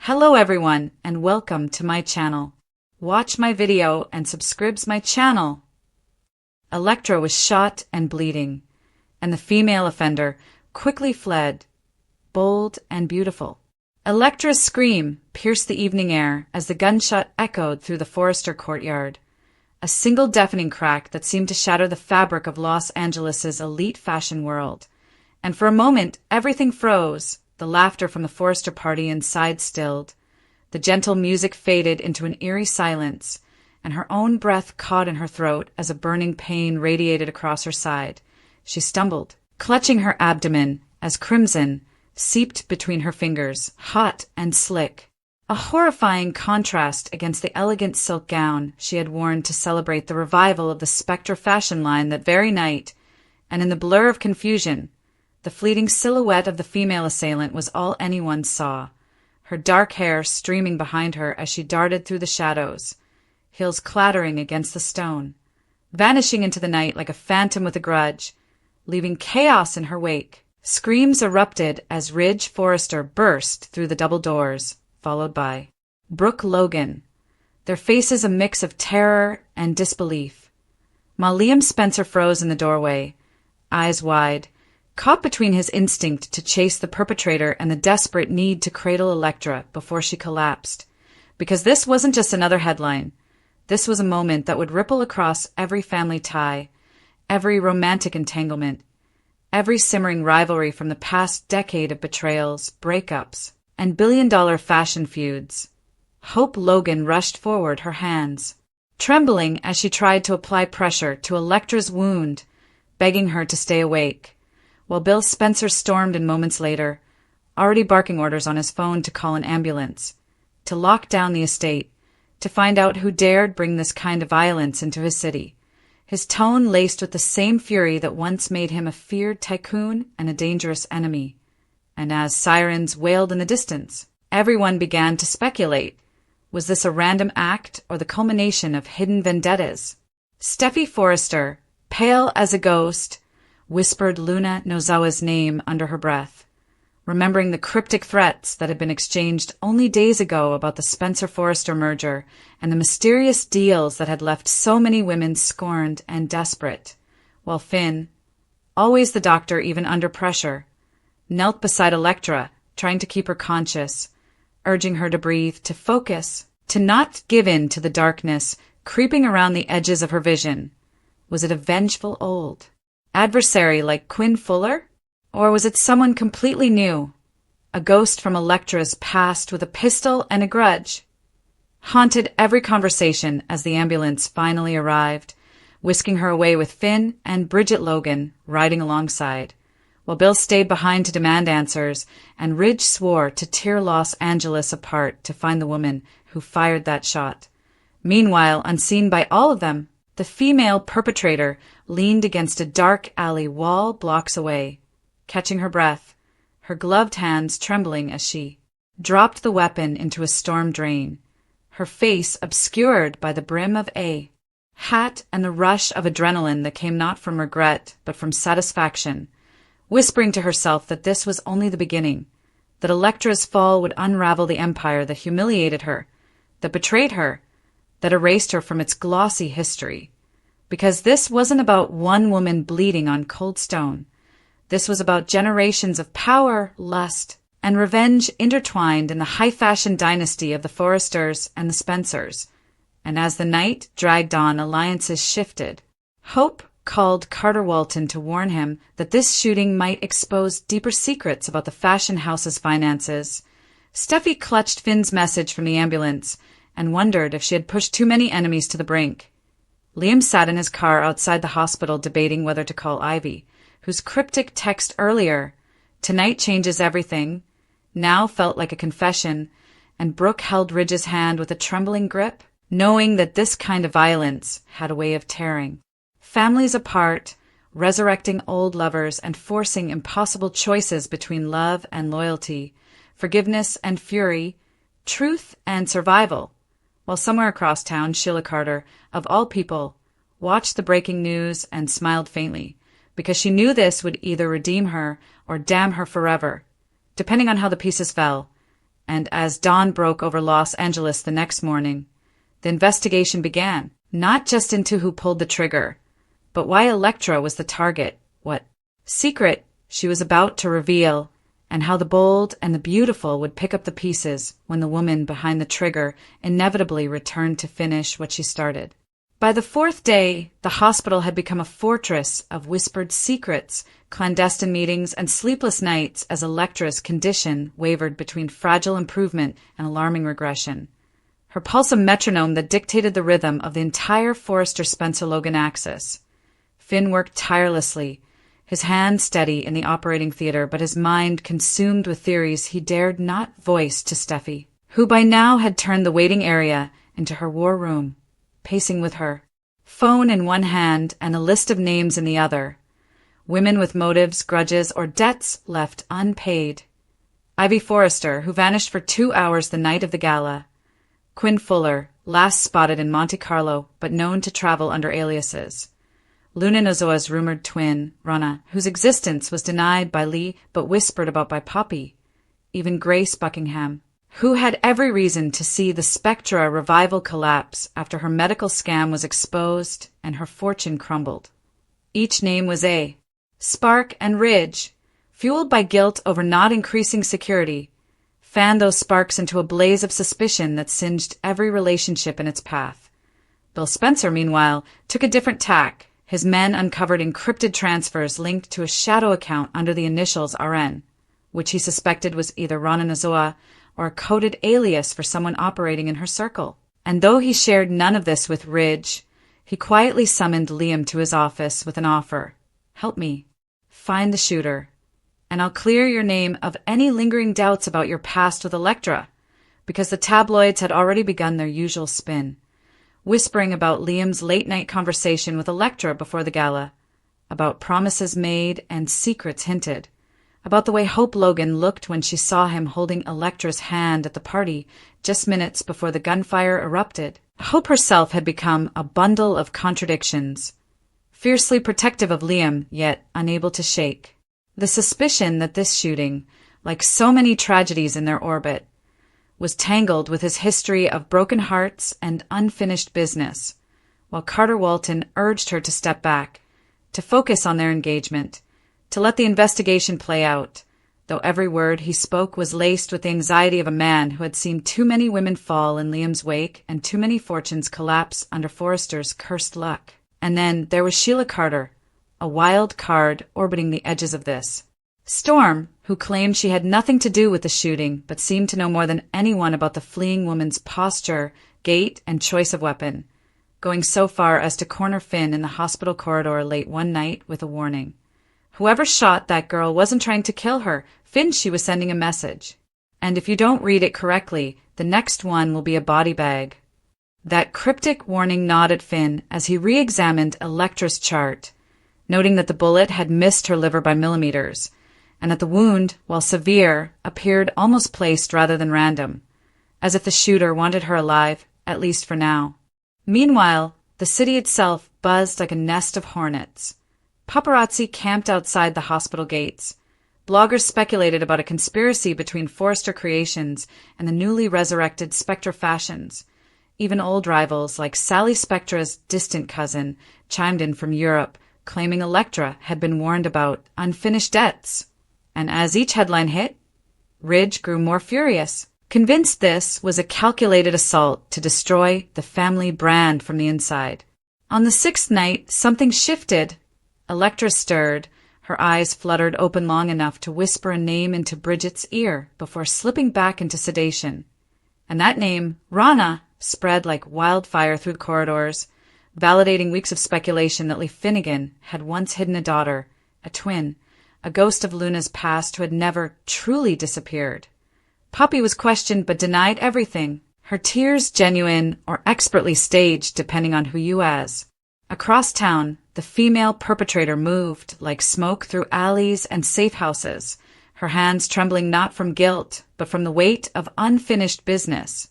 Hello everyone and welcome to my channel. Watch my video and subscribe my channel. Electra was shot and bleeding, and the female offender quickly fled, bold and beautiful. Electra's scream pierced the evening air as the gunshot echoed through the Forrester courtyard, a single deafening crack that seemed to shatter the fabric of Los Angeles' elite fashion world. And for a moment, everything froze. The laughter from the Forrester party inside stilled. The gentle music faded into an eerie silence, and her own breath caught in her throat as a burning pain radiated across her side. She stumbled, clutching her abdomen as crimson seeped between her fingers, hot and slick. A horrifying contrast against the elegant silk gown she had worn to celebrate the revival of the Spectre fashion line that very night, and in the blur of confusion, the fleeting silhouette of the female assailant was all anyone saw, her dark hair streaming behind her as she darted through the shadows, heels clattering against the stone, vanishing into the night like a phantom with a grudge, leaving chaos in her wake. Screams erupted as Ridge Forrester burst through the double doors, followed by Brooke Logan, their faces a mix of terror and disbelief. While Liam Spencer froze in the doorway, eyes wide, caught between his instinct to chase the perpetrator and the desperate need to cradle Electra before she collapsed. Because this wasn't just another headline. This was a moment that would ripple across every family tie, every romantic entanglement, every simmering rivalry from the past decade of betrayals, breakups, and billion-dollar fashion feuds. Hope Logan rushed forward, her hands trembling as she tried to apply pressure to Electra's wound, begging her to stay awake, while Bill Spencer stormed in moments later, already barking orders on his phone to call an ambulance, to lock down the estate, to find out who dared bring this kind of violence into his city, his tone laced with the same fury that once made him a feared tycoon and a dangerous enemy. And as sirens wailed in the distance, everyone began to speculate. Was this a random act or the culmination of hidden vendettas? Steffi Forrester, pale as a ghost, whispered Luna Nozawa's name under her breath, remembering the cryptic threats that had been exchanged only days ago about the Spencer-Forrester merger and the mysterious deals that had left so many women scorned and desperate, while Finn, always the doctor even under pressure, knelt beside Electra, trying to keep her conscious, urging her to breathe, to focus, to not give in to the darkness creeping around the edges of her vision. Was it a vengeful old adversary like Quinn Fuller? Or was it someone completely new? A ghost from Electra's past with a pistol and a grudge? Haunted every conversation as the ambulance finally arrived, whisking her away with Finn and Bridget Logan riding alongside, while Bill stayed behind to demand answers, and Ridge swore to tear Los Angeles apart to find the woman who fired that shot. Meanwhile, unseen by all of them, the female perpetrator leaned against a dark alley wall blocks away, catching her breath, her gloved hands trembling as she dropped the weapon into a storm drain, her face obscured by the brim of a hat and the rush of adrenaline that came not from regret but from satisfaction, whispering to herself that this was only the beginning, that Electra's fall would unravel the empire that humiliated her, that betrayed her, that erased her from its glossy history. Because this wasn't about one woman bleeding on cold stone. This was about generations of power, lust, and revenge intertwined in the high-fashion dynasty of the Forresters and the Spencers. And as the night dragged on, alliances shifted. Hope called Carter Walton to warn him that this shooting might expose deeper secrets about the fashion house's finances. Steffi clutched Finn's message from the ambulance and wondered if she had pushed too many enemies to the brink. Liam sat in his car outside the hospital debating whether to call Ivy, whose cryptic text earlier, "Tonight changes everything," now felt like a confession, and Brooke held Ridge's hand with a trembling grip, knowing that this kind of violence had a way of tearing families apart, resurrecting old lovers and forcing impossible choices between love and loyalty, forgiveness and fury, truth and survival. While somewhere across town, Sheila Carter, of all people, watched the breaking news and smiled faintly, because she knew this would either redeem her or damn her forever, depending on how the pieces fell, and as dawn broke over Los Angeles the next morning, the investigation began, not just into who pulled the trigger, but why Elektra was the target, what secret she was about to reveal, and how the bold and the beautiful would pick up the pieces when the woman behind the trigger inevitably returned to finish what she started. By the fourth day, the hospital had become a fortress of whispered secrets, clandestine meetings, and sleepless nights as Elektra's condition wavered between fragile improvement and alarming regression. Her pulse a metronome that dictated the rhythm of the entire Forrester-Spencer-Logan axis. Finn worked tirelessly, his hand steady in the operating theater, but his mind consumed with theories he dared not voice to Steffi, who by now had turned the waiting area into her war room, pacing with her phone in one hand and a list of names in the other. Women with motives, grudges, or debts left unpaid. Ivy Forrester, who vanished for 2 hours the night of the gala. Quinn Fuller, last spotted in Monte Carlo, but known to travel under aliases. Luna Nozoa's rumored twin, Rana, whose existence was denied by Lee but whispered about by Poppy. Even Grace Buckingham, who had every reason to see the Spectra revival collapse after her medical scam was exposed and her fortune crumbled. Each name was a spark, and Ridge, fueled by guilt over not increasing security, fanned those sparks into a blaze of suspicion that singed every relationship in its path. Bill Spencer, meanwhile, took a different tack. His men uncovered encrypted transfers linked to a shadow account under the initials RN, which he suspected was either Rana Nozoa or a coded alias for someone operating in her circle. And though he shared none of this with Ridge, he quietly summoned Liam to his office with an offer. Help me. Find the shooter, and I'll clear your name of any lingering doubts about your past with Elektra, because the tabloids had already begun their usual spin, whispering about Liam's late-night conversation with Elektra before the gala, about promises made and secrets hinted, about the way Hope Logan looked when she saw him holding Elektra's hand at the party just minutes before the gunfire erupted. Hope herself had become a bundle of contradictions, fiercely protective of Liam, yet unable to shake. The suspicion that this shooting, like so many tragedies in their orbit, was tangled with his history of broken hearts and unfinished business, while Carter Walton urged her to step back, to focus on their engagement, to let the investigation play out, though every word he spoke was laced with the anxiety of a man who had seen too many women fall in Liam's wake and too many fortunes collapse under Forrester's cursed luck. And then there was Sheila Carter, a wild card orbiting the edges of this. Storm, who claimed she had nothing to do with the shooting but seemed to know more than anyone about the fleeing woman's posture, gait, and choice of weapon, going so far as to corner Finn in the hospital corridor late one night with a warning. Whoever shot that girl wasn't trying to kill her. Finn, she was sending a message. And if you don't read it correctly, the next one will be a body bag. That cryptic warning gnawed at Finn as he re-examined Elektra's chart, noting that the bullet had missed her liver by millimeters, and that the wound, while severe, appeared almost placed rather than random, as if the shooter wanted her alive, at least for now. Meanwhile, the city itself buzzed like a nest of hornets. Paparazzi camped outside the hospital gates. Bloggers speculated about a conspiracy between Forrester Creations and the newly resurrected Spectra Fashions. Even old rivals like Sally Spectra's distant cousin chimed in from Europe, claiming Elektra had been warned about unfinished debts. And as each headline hit, Ridge grew more furious, convinced this was a calculated assault to destroy the family brand from the inside. On the sixth night, something shifted. Elektra stirred, her eyes fluttered open long enough to whisper a name into Bridget's ear before slipping back into sedation. And that name, Rana, spread like wildfire through the corridors, validating weeks of speculation that Lee Finnegan had once hidden a daughter, a twin, a ghost of Luna's past who had never truly disappeared. Poppy was questioned but denied everything, her tears genuine or expertly staged depending on who you ask. Across town, the female perpetrator moved like smoke through alleys and safe houses, her hands trembling not from guilt, but from the weight of unfinished business.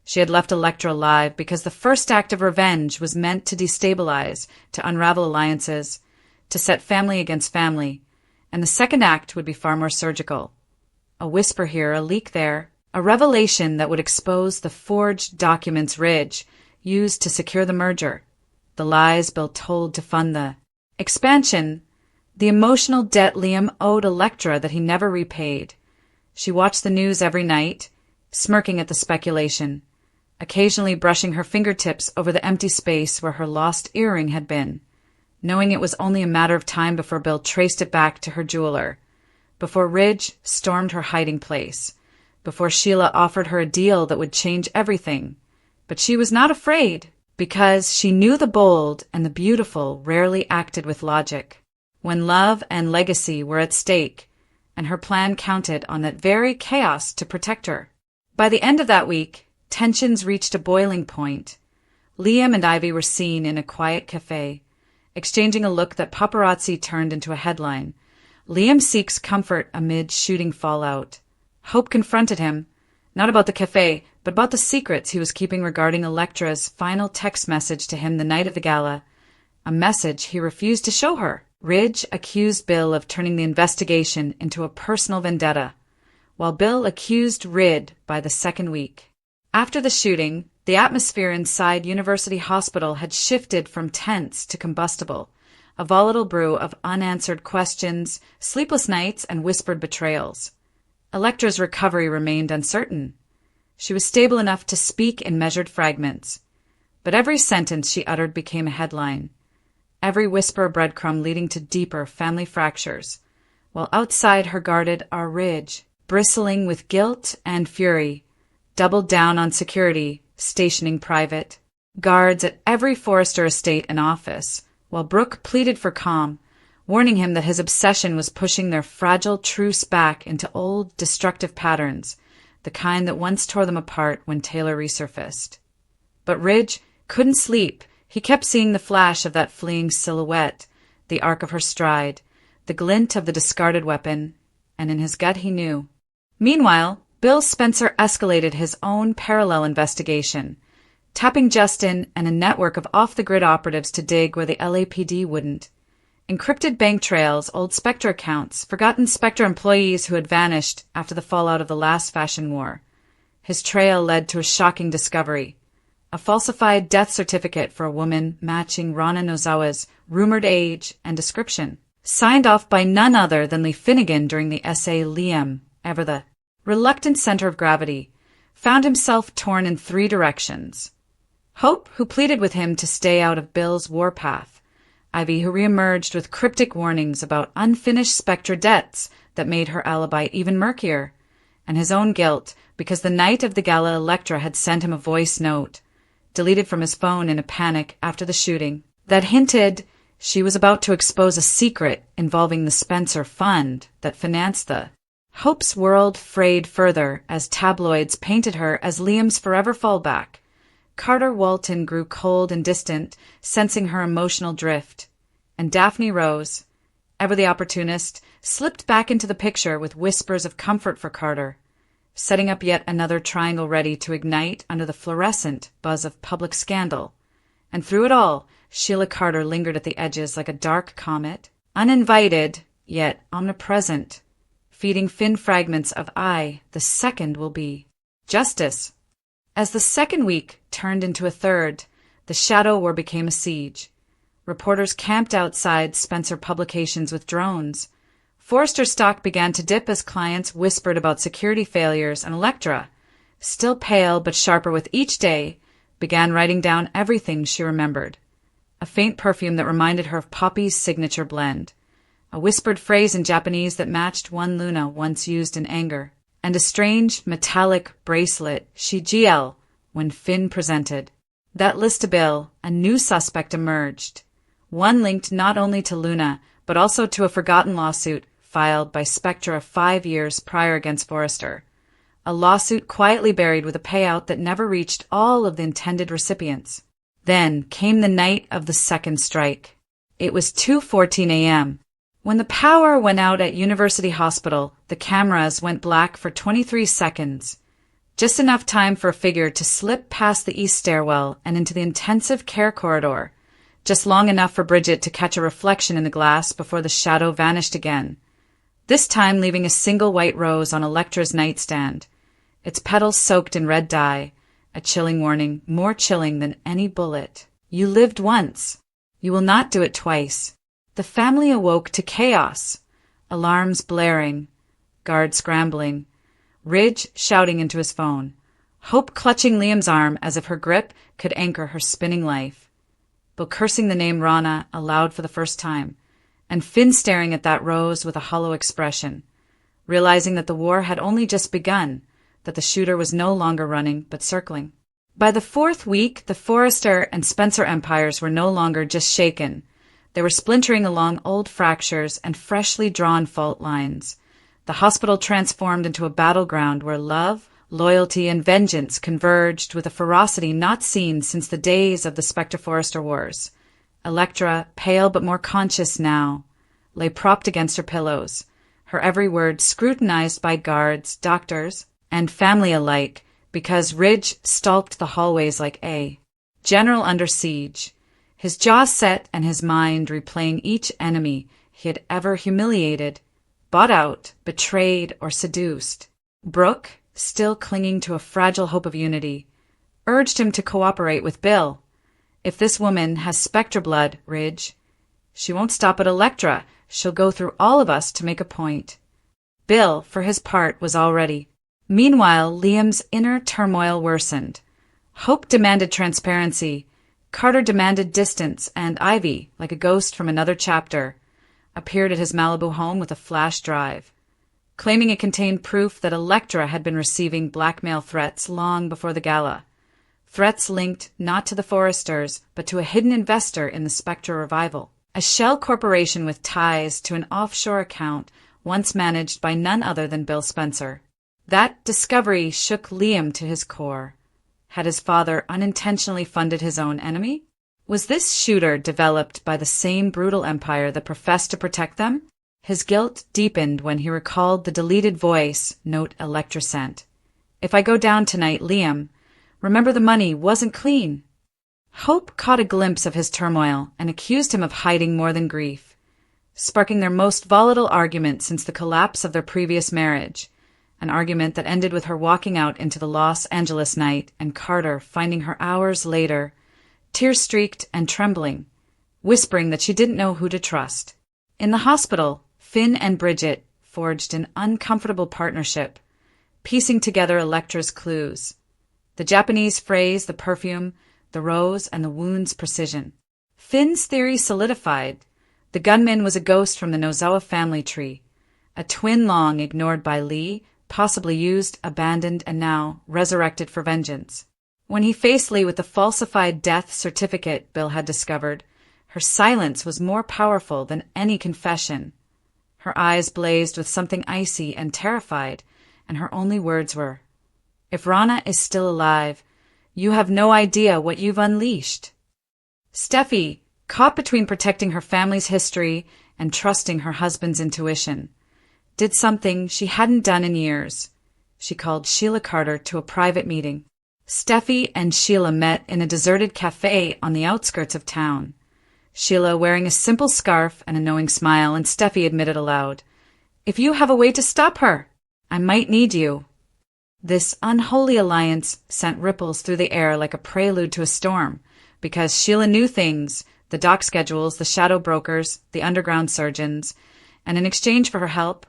She had left Elektra alive because the first act of revenge was meant to destabilize, to unravel alliances, to set family against family, and the second act would be far more surgical. A whisper here, a leak there, a revelation that would expose the forged documents Ridge used to secure the merger, the lies Bill told to fund the expansion, the emotional debt Liam owed Elektra that he never repaid. She watched the news every night, smirking at the speculation, occasionally brushing her fingertips over the empty space where her lost earring had been, knowing it was only a matter of time before Bill traced it back to her jeweler, before Ridge stormed her hiding place, before Sheila offered her a deal that would change everything. But she was not afraid, because she knew the bold and the beautiful rarely acted with logic, when love and legacy were at stake, and her plan counted on that very chaos to protect her. By the end of that week, tensions reached a boiling point. Liam and Ivy were seen in a quiet cafe, exchanging a look that paparazzi turned into a headline. Liam seeks comfort amid shooting fallout. Hope confronted him, not about the cafe, but about the secrets he was keeping regarding Elektra's final text message to him the night of the gala, a message he refused to show her. Ridge accused Bill of turning the investigation into a personal vendetta, while Bill accused Rid by the second week. After the shooting, the atmosphere inside University Hospital had shifted from tense to combustible, a volatile brew of unanswered questions, sleepless nights, and whispered betrayals. Elektra's recovery remained uncertain. She was stable enough to speak in measured fragments, but every sentence she uttered became a headline, every whisper a breadcrumb leading to deeper family fractures, while outside her guarded our Ridge, bristling with guilt and fury, doubled down on security, stationing private guards at every Forrester estate and office, while Brooke pleaded for calm, warning him that his obsession was pushing their fragile truce back into old, destructive patterns, the kind that once tore them apart when Taylor resurfaced. But Ridge couldn't sleep. He kept seeing the flash of that fleeing silhouette, the arc of her stride, the glint of the discarded weapon, and in his gut he knew. Meanwhile, Bill Spencer escalated his own parallel investigation, tapping Justin and a network of off-the-grid operatives to dig where the LAPD wouldn't. Encrypted bank trails, old Spectre accounts, forgotten Spectre employees who had vanished after the fallout of the last fashion war. His trail led to a shocking discovery, a falsified death certificate for a woman matching Rana Nozawa's rumored age and description, signed off by none other than Lee Finnegan during the essay Liam, ever the reluctant center of gravity, found himself torn in three directions. Hope, who pleaded with him to stay out of Bill's warpath, Ivy, who reemerged with cryptic warnings about unfinished Spectre debts that made her alibi even murkier, and his own guilt because the night of the gala Elektra had sent him a voice note, deleted from his phone in a panic after the shooting, that hinted she was about to expose a secret involving the Spencer Fund that financed the Hope's world frayed further as tabloids painted her as Liam's forever fallback. Carter Walton grew cold and distant, sensing her emotional drift, and Daphne Rose, ever the opportunist, slipped back into the picture with whispers of comfort for Carter, setting up yet another triangle ready to ignite under the fluorescent buzz of public scandal. And through it all, Sheila Carter lingered at the edges like a dark comet, uninvited, yet omnipresent, feeding thin fragments of I, the second will be justice. As the second week turned into a third, the shadow war became a siege. Reporters camped outside Spencer Publications with drones. Forrester stock began to dip as clients whispered about security failures, and Elektra, still pale but sharper with each day, began writing down everything she remembered. A faint perfume that reminded her of Poppy's signature blend, a whispered phrase in Japanese that matched one Luna once used in anger, and a strange, metallic bracelet, Shijiel, when Finn presented. That list to Bill, a new suspect emerged, one linked not only to Luna, but also to a forgotten lawsuit filed by Spectra 5 years prior against Forrester, a lawsuit quietly buried with a payout that never reached all of the intended recipients. Then came the night of the second strike. It was 2:14 a.m. When the power went out at University Hospital, the cameras went black for 23 seconds, just enough time for a figure to slip past the east stairwell and into the intensive care corridor, just long enough for Bridget to catch a reflection in the glass before the shadow vanished again, this time leaving a single white rose on Elektra's nightstand. its petals soaked in red dye, a chilling warning, more chilling than any bullet. You lived once. You will not do it twice. The family awoke to chaos. Alarms blaring, guards scrambling, Ridge shouting into his phone, Hope clutching Liam's arm as if her grip could anchor her spinning life, Bill cursing the name Rana aloud for the first time, and Finn staring at that rose with a hollow expression, realizing that the war had only just begun, that the shooter was no longer running but circling. By the fourth week, the Forrester and Spencer empires were no longer just shaken. They were splintering along old fractures and freshly drawn fault lines. The hospital transformed into a battleground where love, loyalty, and vengeance converged with a ferocity not seen since the days of the Spectre-Forrester Wars. Elektra, pale but more conscious now, lay propped against her pillows, her every word scrutinized by guards, doctors, and family alike, because Ridge stalked the hallways like a general under siege, his jaw set and his mind replaying each enemy he had ever humiliated, bought out, betrayed, or seduced. Brooke, still clinging to a fragile hope of unity, urged him to cooperate with Bill. If this woman has Spectre blood, Ridge, she won't stop at Elektra. She'll go through all of us to make a point. Bill, for his part, was all ready. Meanwhile, Liam's inner turmoil worsened. Hope demanded transparency. Carter demanded distance, and Ivy, like a ghost from another chapter, appeared at his Malibu home with a flash drive, claiming it contained proof that Elektra had been receiving blackmail threats long before the gala. Threats linked not to the Forresters, but to a hidden investor in the Spectre revival, a shell corporation with ties to an offshore account once managed by none other than Bill Spencer. That discovery shook Liam to his core. Had his father unintentionally funded his own enemy? Was this shooter developed by the same brutal empire that professed to protect them? His guilt deepened when he recalled the deleted voice note Elektra sent. If I go down tonight, Liam, remember the money wasn't clean. Hope caught a glimpse of his turmoil and accused him of hiding more than grief, sparking their most volatile argument since the collapse of their previous marriage. An argument that ended with her walking out into the Los Angeles night and Carter finding her hours later, tear-streaked and trembling, whispering that she didn't know who to trust. In the hospital, Finn and Bridget forged an uncomfortable partnership, piecing together Elektra's clues. The Japanese phrase, the perfume, the rose, and the wound's precision. Finn's theory solidified. The gunman was a ghost from the Nozawa family tree, a twin long ignored by Lee, possibly used, abandoned, and now resurrected for vengeance. When he faced Lee with the falsified death certificate Bill had discovered, her silence was more powerful than any confession. Her eyes blazed with something icy and terrified, and her only words were, "If Rana is still alive, you have no idea what you've unleashed." Steffi, caught between protecting her family's history and trusting her husband's intuition, did something she hadn't done in years. She called Sheila Carter to a private meeting. Steffi and Sheila met in a deserted cafe on the outskirts of town. Sheila wearing a simple scarf and a knowing smile, and Steffi admitted aloud, "If you have a way to stop her, I might need you." This unholy alliance sent ripples through the air like a prelude to a storm, because Sheila knew things, the dock schedules, the shadow brokers, the underground surgeons, and in exchange for her help,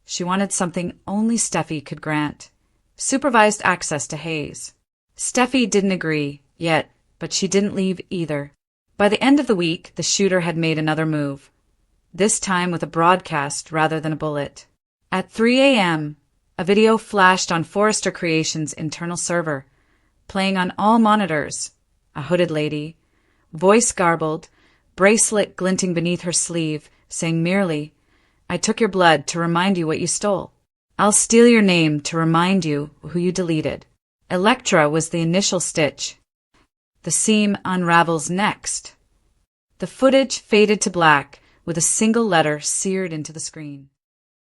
she wanted something only Steffi could grant: supervised access to Hayes. Steffi didn't agree, yet, but she didn't leave either. By the end of the week, the shooter had made another move, this time with a broadcast rather than a bullet. At 3 a.m., a video flashed on Forrester Creations' internal server, playing on all monitors. A hooded lady, voice garbled, bracelet glinting beneath her sleeve, saying merely, "I took your blood to remind you what you stole. I'll steal your name to remind you who you deleted." Elektra was the initial stitch. The seam unravels next. The footage faded to black, with a single letter seared into the screen.